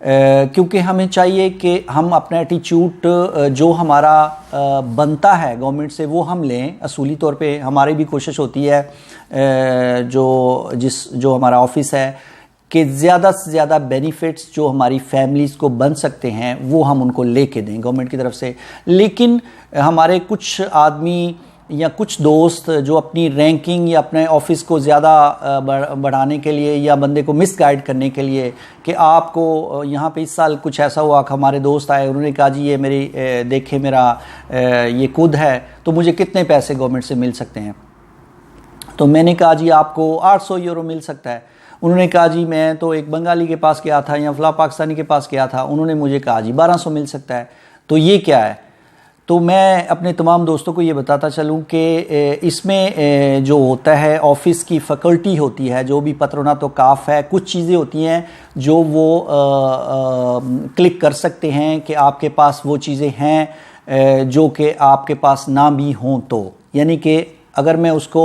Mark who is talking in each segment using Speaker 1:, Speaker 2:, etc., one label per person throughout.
Speaker 1: کیونکہ ہمیں چاہیے کہ ہم اپنا ایٹیچیوڈ جو ہمارا بنتا ہے گورنمنٹ سے وہ ہم لیں. اصولی طور پہ ہماری بھی کوشش ہوتی ہے جو ہمارا آفس ہے کہ زیادہ سے زیادہ بینیفٹس جو ہماری فیملیز کو بن سکتے ہیں وہ ہم ان کو لے کے دیں گورنمنٹ کی طرف سے. لیکن ہمارے کچھ آدمی یا کچھ دوست جو اپنی رینکنگ یا اپنے آفس کو زیادہ بڑھانے کے لیے یا بندے کو مس گائیڈ کرنے کے لیے کہ آپ کو یہاں پہ اس سال کچھ ایسا ہوا کہ ہمارے دوست آئے, انہوں نے کہا جی یہ میری دیکھیں میرا یہ کود ہے تو مجھے کتنے پیسے گورنمنٹ سے مل سکتے ہیں. تو میں نے کہا جی آپ کو 800 یورو مل سکتا ہے. انہوں نے کہا جی میں تو ایک بنگالی کے پاس گیا تھا یا فلاں پاکستانی کے پاس گیا تھا, انہوں نے مجھے کہا جی 1200 مل سکتا ہے. تو یہ کیا ہے؟ تو میں اپنے تمام دوستوں کو یہ بتاتا چلوں کہ اس میں جو ہوتا ہے آفس کی فیکلٹی ہوتی ہے, جو بھی پترونات و کاف ہے, کچھ چیزیں ہوتی ہیں جو وہ کلک کر سکتے ہیں کہ آپ کے پاس وہ چیزیں ہیں جو کہ آپ کے پاس نہ بھی ہوں. تو یعنی کہ اگر میں اس کو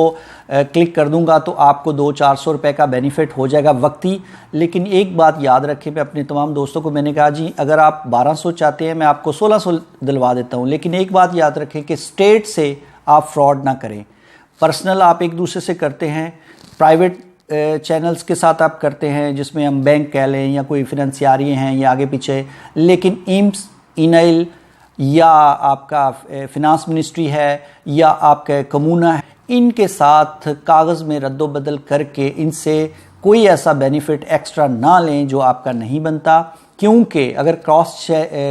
Speaker 1: کلک کر دوں گا تو آپ کو 200-400 روپے کا بینیفٹ ہو جائے گا وقتی. لیکن ایک بات یاد رکھیں, میں اپنے تمام دوستوں کو میں نے کہا جی اگر آپ 1200 چاہتے ہیں میں آپ کو 1600 دلوا دیتا ہوں, لیکن ایک بات یاد رکھیں کہ اسٹیٹ سے آپ فراڈ نہ کریں. پرسنل آپ ایک دوسرے سے کرتے ہیں, پرائیویٹ چینلز کے ساتھ آپ کرتے ہیں جس میں ہم بینک کہہ لیں یا کوئی فنانسیاری ہیں یا آگے پیچھے, لیکن ایمس, اینائل یا آپ کا فنانس منسٹری ہے یا آپ کا کمونہ ہے, ان کے ساتھ کاغذ میں رد و بدل کر کے ان سے کوئی ایسا بینیفٹ ایکسٹرا نہ لیں جو آپ کا نہیں بنتا. کیونکہ اگر کراس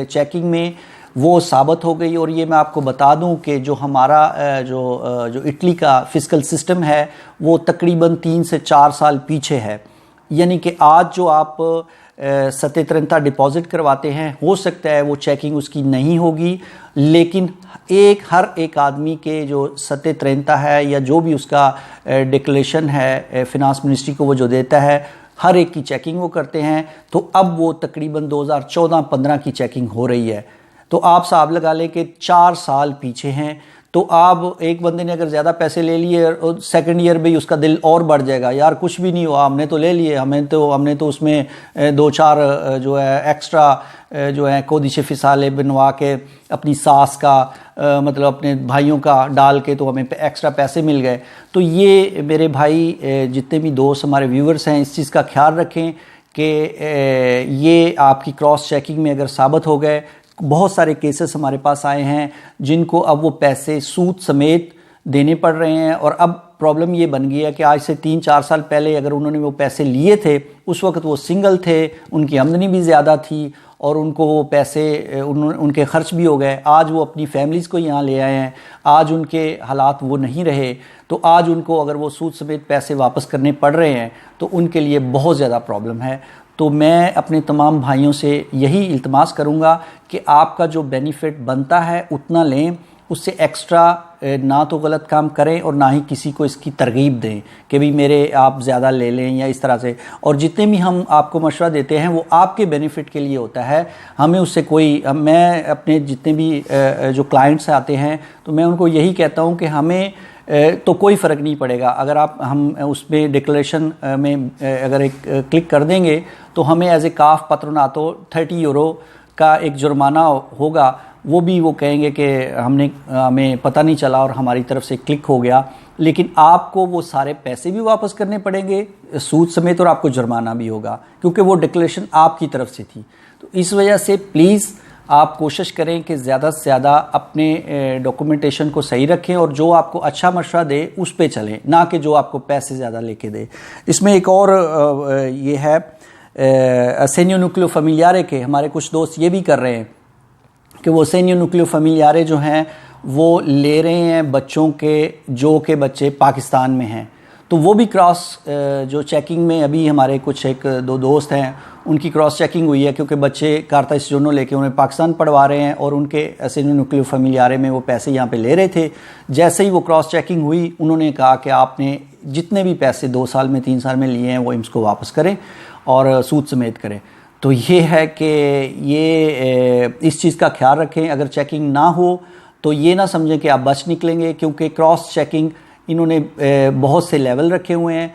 Speaker 1: چیکنگ میں وہ ثابت ہو گئی, اور یہ میں آپ کو بتا دوں کہ جو ہمارا جو اٹلی کا فسکل سسٹم ہے وہ تقریباً 3 سے 4 سال پیچھے ہے. یعنی کہ آج جو آپ 730 ڈپازٹ کرواتے ہیں ہو سکتا ہے وہ چیکنگ اس کی نہیں ہوگی, لیکن ہر ایک آدمی کے جو 730 ہے یا جو بھی اس کا ڈکلیریشن ہے فنانس منسٹری کو وہ جو دیتا ہے, ہر ایک کی چیکنگ وہ کرتے ہیں. تو اب وہ تقریباً 2014-15 کی چیکنگ ہو رہی ہے. تو آپ حساب لگا لیں کہ 4 سال پیچھے ہیں. تو آپ ایک بندے نے اگر زیادہ پیسے لے لیے اور سیکنڈ ایئر بھی اس کا دل اور بڑھ جائے گا, یار کچھ بھی نہیں ہوا, ہم نے تو لے لیے, ہم نے تو اس میں 2-4 جو ہے ایکسٹرا جو ہے کودش فسالے بنوا کے اپنی ساس کا مطلب اپنے بھائیوں کا ڈال کے تو ہمیں ایکسٹرا پیسے مل گئے. تو یہ میرے بھائی جتنے بھی دوست ہمارے ویورز ہیں اس چیز کا خیال رکھیں کہ یہ آپ کی کراس چیکنگ میں اگر ثابت ہو گئے. بہت سارے کیسز ہمارے پاس آئے ہیں جن کو اب وہ پیسے سود سمیت دینے پڑ رہے ہیں, اور اب پرابلم یہ بن گئی ہے کہ آج سے 3-4 سال پہلے اگر انہوں نے وہ پیسے لیے تھے اس وقت وہ سنگل تھے, ان کی آمدنی بھی زیادہ تھی اور ان کو وہ پیسے ان کے خرچ بھی ہو گئے. آج وہ اپنی فیملیز کو یہاں لے آئے ہیں, آج ان کے حالات وہ نہیں رہے, تو آج ان کو اگر وہ سود سمیت پیسے واپس کرنے پڑ رہے ہیں تو ان کے لیے بہت زیادہ پرابلم ہے. تو میں اپنے تمام بھائیوں سے یہی التماس کروں گا کہ آپ کا جو بینیفٹ بنتا ہے اتنا لیں, اس سے ایکسٹرا نہ تو غلط کام کریں اور نہ ہی کسی کو اس کی ترغیب دیں کہ بھی میرے آپ زیادہ لے لیں یا اس طرح سے. اور جتنے بھی ہم آپ کو مشورہ دیتے ہیں وہ آپ کے بینیفٹ کے لیے ہوتا ہے, ہمیں اس سے میں اپنے جتنے بھی جو کلائنٹس آتے ہیں تو میں ان کو یہی کہتا ہوں کہ ہمیں تو کوئی فرق نہیں پڑے گا اگر ہم اس میں ڈکلیریشن میں اگر ایک کلک کر دیں گے تو ہمیں ایز اے کاف پتروناتو 30 یورو کا ایک جرمانہ ہوگا. وہ بھی وہ کہیں گے کہ ہمیں پتہ نہیں چلا اور ہماری طرف سے کلک ہو گیا, لیکن آپ کو وہ سارے پیسے بھی واپس کرنے پڑیں گے سود سمیت, اور آپ کو جرمانہ بھی ہوگا کیونکہ وہ ڈکلیریشن آپ کی طرف سے تھی. تو اس وجہ سے پلیز آپ کوشش کریں کہ زیادہ سے زیادہ اپنے ڈاکومنٹیشن کو صحیح رکھیں اور جو آپ کو اچھا مشورہ دے اس پہ چلیں, نہ کہ جو آپ کو پیسے زیادہ لے کے دے. اس میں ایک اور یہ ہے اسینیو نیوکلیو فیمیلیارے کے ہمارے کچھ دوست یہ بھی کر رہے ہیں کہ وہ اسینیو نیوکلیو فیمیلیارے جو ہیں وہ لے رہے ہیں بچوں کے جو کہ بچے پاکستان میں ہیں. تو وہ بھی کراس جو چیکنگ میں ابھی ہمارے کچھ 1-2 دوست ہیں ان کی کراس چیکنگ ہوئی ہے, کیونکہ بچے کارتا اسجونو لے کے انہیں پاکستان پڑھوا رہے ہیں اور ان کے اسینیو نیوکلیو فیمیلیارے میں وہ پیسے یہاں پہ لے رہے تھے. جیسے ہی وہ کراس چیکنگ ہوئی انہوں نے کہا کہ آپ نے جتنے بھی پیسے 2 سال میں 3 سال میں لیے ہیں وہ ایمس کو واپس کریں اور سود سمیت کریں. تو یہ ہے کہ یہ اس چیز کا خیال رکھیں, اگر چیکنگ نہ ہو تو یہ نہ سمجھیں کہ آپ بچ نکلیں گے, کیونکہ کراس چیکنگ انہوں نے بہت سے لیول رکھے ہوئے ہیں.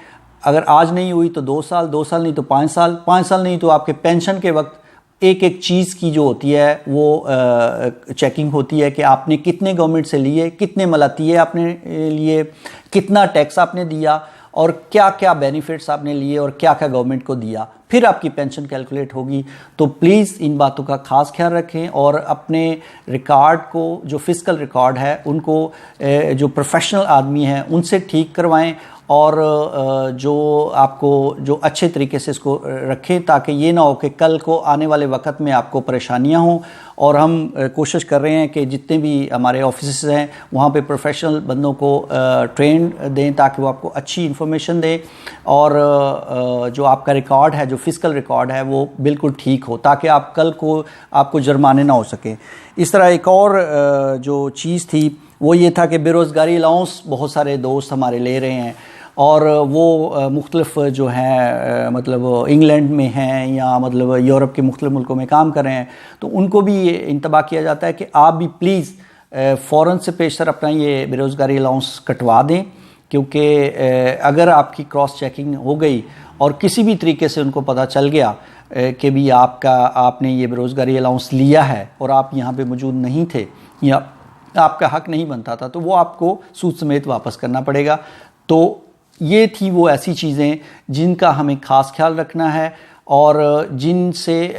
Speaker 1: اگر آج نہیں ہوئی تو 2 سال, 2 سال نہیں تو 5 سال, 5 سال نہیں تو آپ کے پینشن کے وقت ایک ایک چیز کی جو ہوتی ہے وہ چیکنگ ہوتی ہے کہ آپ نے کتنے گورنمنٹ سے لیے، کتنے ملاتیے آپ نے لیے، کتنا ٹیکس آپ نے دیا، اور کیا کیا بینیفٹس آپ نے لیے اور کیا کیا گورنمنٹ کو دیا، پھر آپ کی پینشن کیلکولیٹ ہوگی۔ تو پلیز ان باتوں کا خاص خیال رکھیں اور اپنے ریکارڈ کو، جو فزیکل ریکارڈ ہے ان کو جو پروفیشنل آدمی ہیں ان سے ٹھیک کروائیں، اور جو آپ کو جو اچھے طریقے سے اس کو رکھیں، تاکہ یہ نہ ہو کہ کل کو آنے والے وقت میں آپ کو پریشانیاں ہوں۔ اور ہم کوشش کر رہے ہیں کہ جتنے بھی ہمارے آفیسز ہیں وہاں پہ پروفیشنل بندوں کو ٹرین دیں تاکہ وہ آپ کو اچھی انفارمیشن دیں، اور جو آپ کا ریکارڈ ہے، جو فزیکل ریکارڈ ہے، وہ بالکل ٹھیک ہو تاکہ آپ کل کو آپ کو جرمانے نہ ہو سکیں۔ اس طرح ایک اور جو چیز تھی وہ یہ تھا کہ بے روزگاری الاؤنس بہت سارے دوست ہمارے لے رہے ہیں، اور وہ مختلف جو ہیں مطلب انگلینڈ میں ہیں یا مطلب یورپ کے مختلف ملکوں میں کام کر رہے ہیں، تو ان کو بھی یہ انتباہ کیا جاتا ہے کہ آپ بھی پلیز فوراً سے پیشتر اپنا یہ بے روزگاری الاؤنس کٹوا دیں، کیونکہ اگر آپ کی کراس چیکنگ ہو گئی اور کسی بھی طریقے سے ان کو پتہ چل گیا کہ بھی آپ نے یہ بے روزگاری الاؤنس لیا ہے اور آپ یہاں پہ موجود نہیں تھے یا آپ کا حق نہیں بنتا تھا، تو وہ آپ کو سود سمیت واپس کرنا پڑے گا۔ تو یہ تھی وہ ایسی چیزیں جن کا ہمیں خاص خیال رکھنا ہے، اور جن سے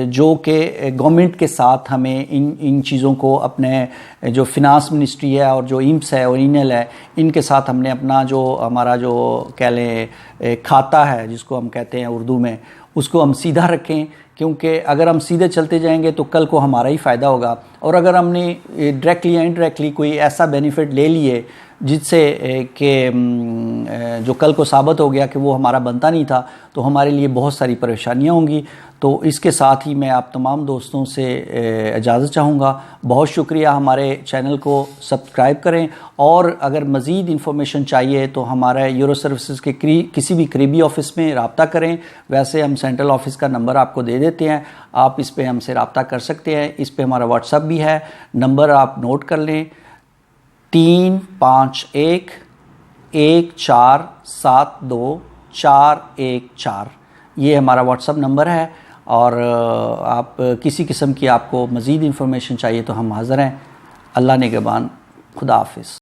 Speaker 1: جو کہ گورنمنٹ کے ساتھ ہمیں ان چیزوں کو اپنے جو فنانس منسٹری ہے اور جو ایمس ہے اور اینل ہے، ان کے ساتھ ہم نے اپنا جو ہمارا جو کہہ لیں کھاتا ہے جس کو ہم کہتے ہیں اردو میں، اس کو ہم سیدھا رکھیں، کیونکہ اگر ہم سیدھے چلتے جائیں گے تو کل کو ہمارا ہی فائدہ ہوگا۔ اور اگر ہم نے ڈائریکٹلی یا انڈائریکٹلی کوئی ایسا بینیفٹ لے لیے جس سے کہ جو کل کو ثابت ہو گیا کہ وہ ہمارا بنتا نہیں تھا، تو ہمارے لیے بہت ساری پریشانیاں ہوں گی۔ تو اس کے ساتھ ہی میں آپ تمام دوستوں سے اجازت چاہوں گا۔ بہت شکریہ، ہمارے چینل کو سبسکرائب کریں، اور اگر مزید انفارمیشن چاہیے تو ہمارے یورو سروسز کے کسی بھی قریبی آفس میں رابطہ کریں۔ ویسے ہم سینٹرل آفس کا نمبر آپ کو دے دیتے ہیں، آپ اس پہ ہم سے رابطہ کر سکتے ہیں۔ اس پہ ہمارا واٹس ایپ بھی ہے، نمبر آپ نوٹ کر لیں، 35114724114، یہ ہمارا واٹس ایپ نمبر ہے۔ اور آپ کسی قسم کی آپ کو مزید انفارمیشن چاہیے تو ہم حاضر ہیں۔ اللہ نگہبان، خدا حافظ۔